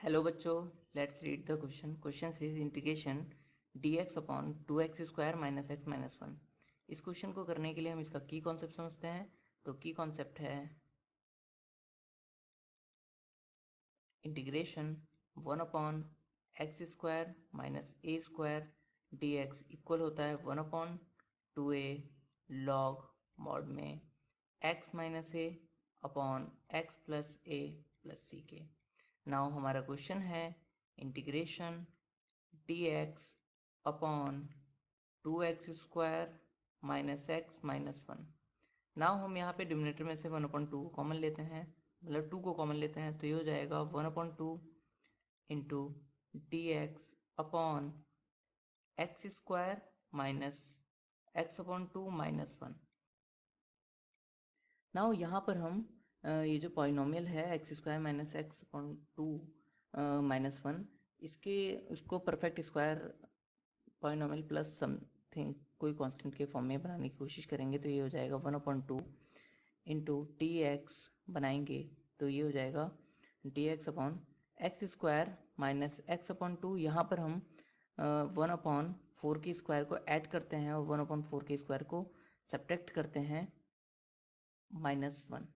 Hello बच्चों, let's read the question. Question is integration dx upon 2x square minus x minus 1। इस question को करने के लिए हम इसका की कॉन्सेप्ट समझते हैं। तो की कॉन्सेप्ट है integration 1 upon x square minus a square dx equal होता है 1 अपॉन 2a लॉग मॉड में x minus a upon x plus a plus c के। नाउ हमारा क्वेश्चन है integration dx upon 2x square minus x minus 1। Now हम यहाँ पे denominator में से 1/2 कॉमन लेते हैं, मतलब 2 को कॉमन लेते हैं, तो ये हो जाएगा 1/2 into D x upon x square minus x upon 2 minus 1। Now यहाँ पर हम ये जो पॉलिनोमियल है x square minus x upon 2 minus 1, उसको perfect square polynomial plus something कोई कांस्टेंट के फॉर्म में बनाने की कोशिश करेंगे। तो ये हो जाएगा 1/2 इंटू डी एक्स बनाएंगे, तो ये हो जाएगा D x upon x square minus x upon 2। यहाँ पर हम 1/4 के स्क्वायर को ऐड करते हैं और 1/4 के स्क्वायर को सब्ट्रैक्ट करते हैं माइनस 1।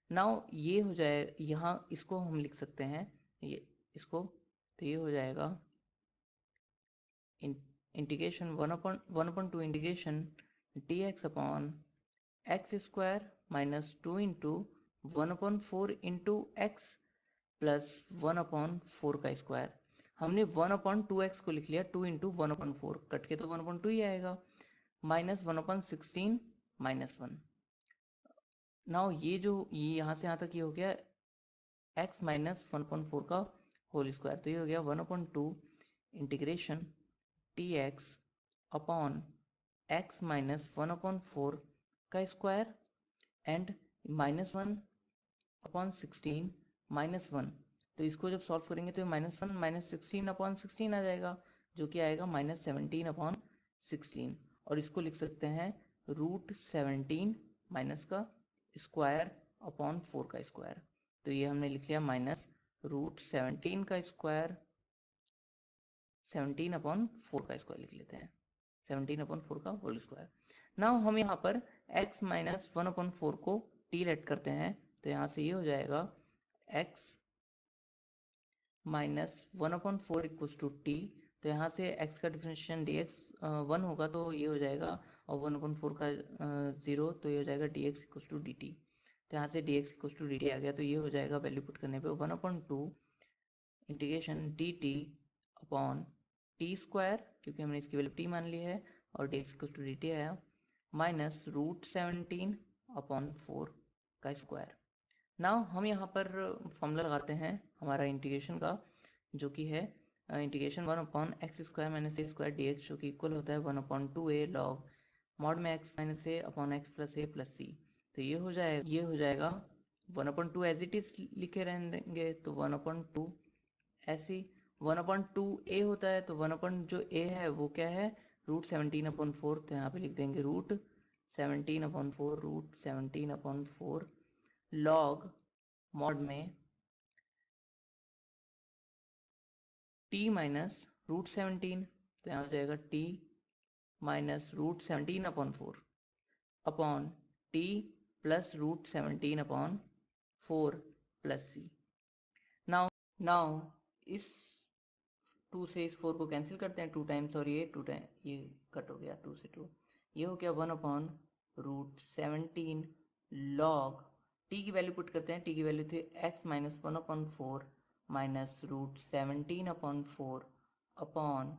नाउ ये हो जाए, यहाँ इसको हम लिख सकते हैं ये इसको, तो ये हो जाएगा integration 1/2 integration D x upon x square minus 2 into 1/4 into x plus 1/4 का स्क्वायर। हमने 1/2x को लिख लिया, 2 इंटू 1/4 कट के तो 1/2 ही आएगा, माइनस 1/16 माइनस 1। नाउ ये यहाँ से यहाँ तक ये हो गया x माइनस 1/4 का होल स्क्वायर, तो ये हो गया 1/2 integration T x upon x minus 1/4 का स्क्वायर एंड माइनस 1/16 माइनस 1। तो इसको जब सॉल्व करेंगे तो माइनस 1 माइनस 16/16 आ जाएगा, जो कि आएगा माइनस 17/16। और इसको लिख सकते हैं √17 माइनस का स्क्वायर अपॉन 4 का स्क्वायर। तो ये हमने लिख लिया माइनस √17 का स्क्वायर, 17/4 का स्क्वायर लिख लेते हैं, 17/4 का होल स्क्वायर। नाउ हम यहाँ पर x माइनस 1/4 को t लेट करते हैं, तो यहाँ से ये हो जाएगा x minus 1/4 equals to t. तो यहाँ से x का डिफरेंशिएशन dx 1 होगा, तो ये हो जाएगा, और 1/4 का 0, तो ये हो जाएगा dx इक्वल्स टू dt। तो यहाँ से dx इक्वल्स टू dt आ गया, तो ये हो जाएगा वैल्यू पुट करने पे 1/2 integration dt upon T square, क्योंकि हमने इसकी वैल्यू t मान ली है, और dx इक्वल्स टू dt आया, माइनस √17/4 का स्क्वायर। नाउ हम यहाँ पर फॉर्मूला लगाते हैं हमारा इंटीग्रेशन का, जो कि है integration 1/x square minus a square D x, जो कि इक्वल होता है 1/2a लॉग मॉड में x minus a upon x plus a plus सी। तो ये हो जाएगा 1/2 एज इट इज लिखे रहने देंगे, तो 1/2 ऐसे ही 1/2a होता है, तो 1 जो a है वो क्या है, √17/4। तो यहाँ पे लिख देंगे √17/4 लॉग मॉड में t माइनस √17। तो यहाँ हो जाएगा t minus √17/4 upon t plus √17/4 plus c। Now इस 2 से इस 4 को कैंसिल करते हैं 2 टाइम्स, और ये 2 टाइम ये कट हो गया, 2 से 2, ये हो गया 1/√17 लॉग t की वैल्यू पुट करते हैं, t की वैल्यू थी x minus 1/4 minus √17/4 upon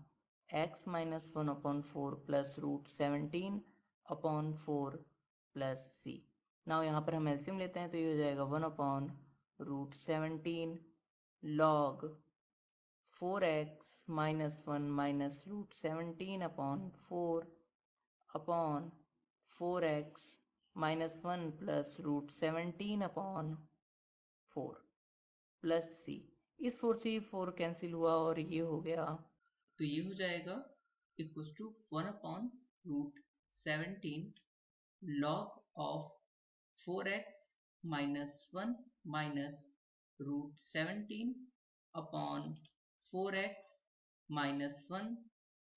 x minus 1/4 plus √17/4 plus c। Now यहाँ पर हम एलसीएम लेते हैं, तो ये हो जाएगा 1/√17 log 4x minus 1 minus √17/4 upon 4x minus 1 plus √17/4 plus c। इस 4 से 4 कैंसिल हुआ और ये हो गया, तो ये हो जाएगा equals to 1/√17 log of 4x minus 1 minus √17 upon 4x minus 1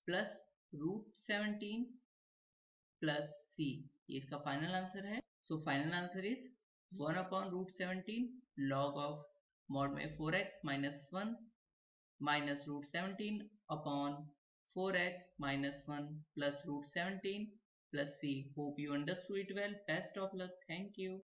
plus √17 plus c, ये इसका फाइनल आंसर है। So final answer is 1 upon √17 log of mod में 4x minus 1 minus √17 upon 4x minus 1 plus √17 plus c. Hope you understood it well. Best of luck. Thank you.